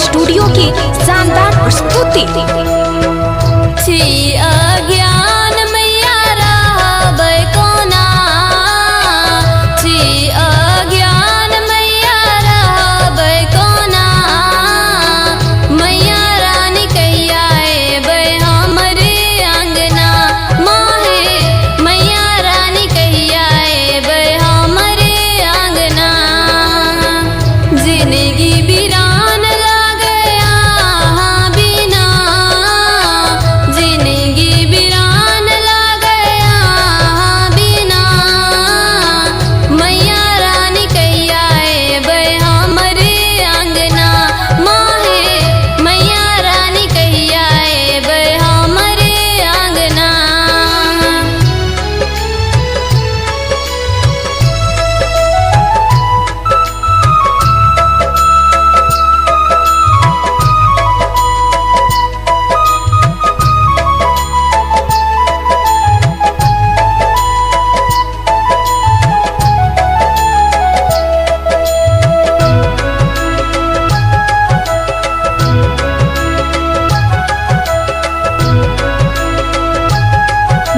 Studio की शानदार प्रस्तुति। अज्ञान मैया रहबै कोना, अज्ञान मैया रहबै कोना, मैया रानी कहिया एबै हमरे अंगना, माहे मैया रानी कहिया एबै हमरे अंगना। जिंदगी वीरान लागे यहाँ बिना, जिंदगी वीरान लागे यहाँ बिना, मैया रानी कहिया एबै हमरे अंगना, माहे मैया रानी कहिया एबै हमरे अंगना।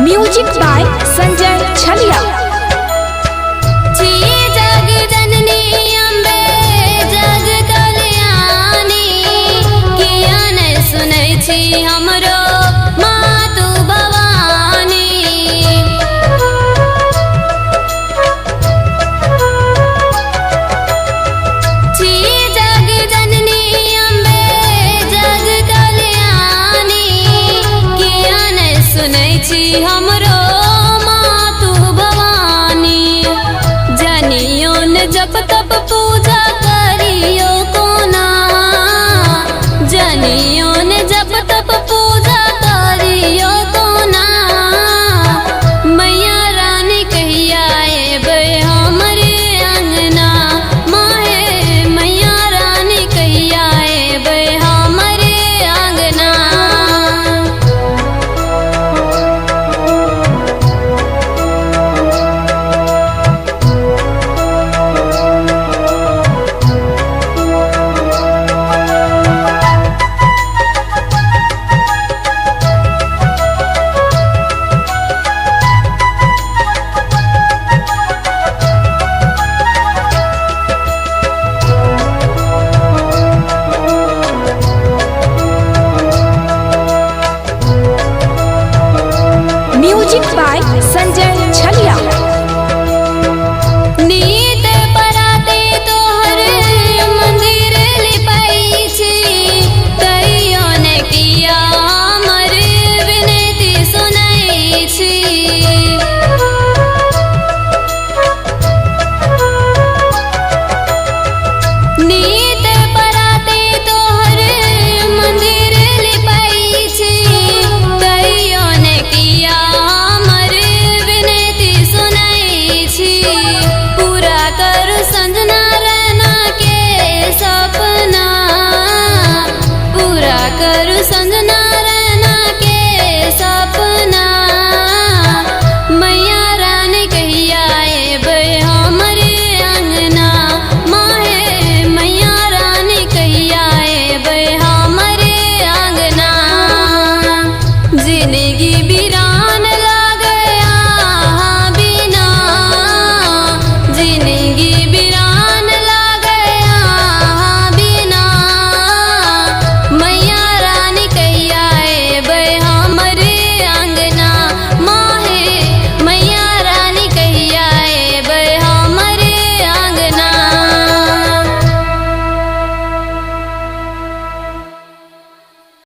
म्यूजिक बाय संजय छलिया। जग जननी अम्बे जग कल्याणी, किया नै सुनै छी हमरो मातु भवानी। जग जननी अम्बे जग कल्याणी, किया नै सुनै छी हमरो मातु भवानी। जनियो न जप तप पूजा करियो कोना, जनियो न जप तप पूजा करियो कोना, मैया रानी कहिया एबै हमरे अंगना, माहे मैया रानी कहिया एबै हमरे अंगना। म्यूजिक बाय संजय छलिया। नीत पराते तोहर मंदिर लिपाई छी, कहियो ने किया हमर विनती सुनै छी। नीत पराते तोहर मंदिर लिपाई छी, कहियो ने किया हमर विनती सुनै छी। पूरा करू संजना रैना के सपना, पूरा करू संजना रैना के सपना, मैया रानी कहिया एबै हमरे अंगना, माहे मैया रानी कहिया एबै हमरे अंगना। जिंदगी वीरान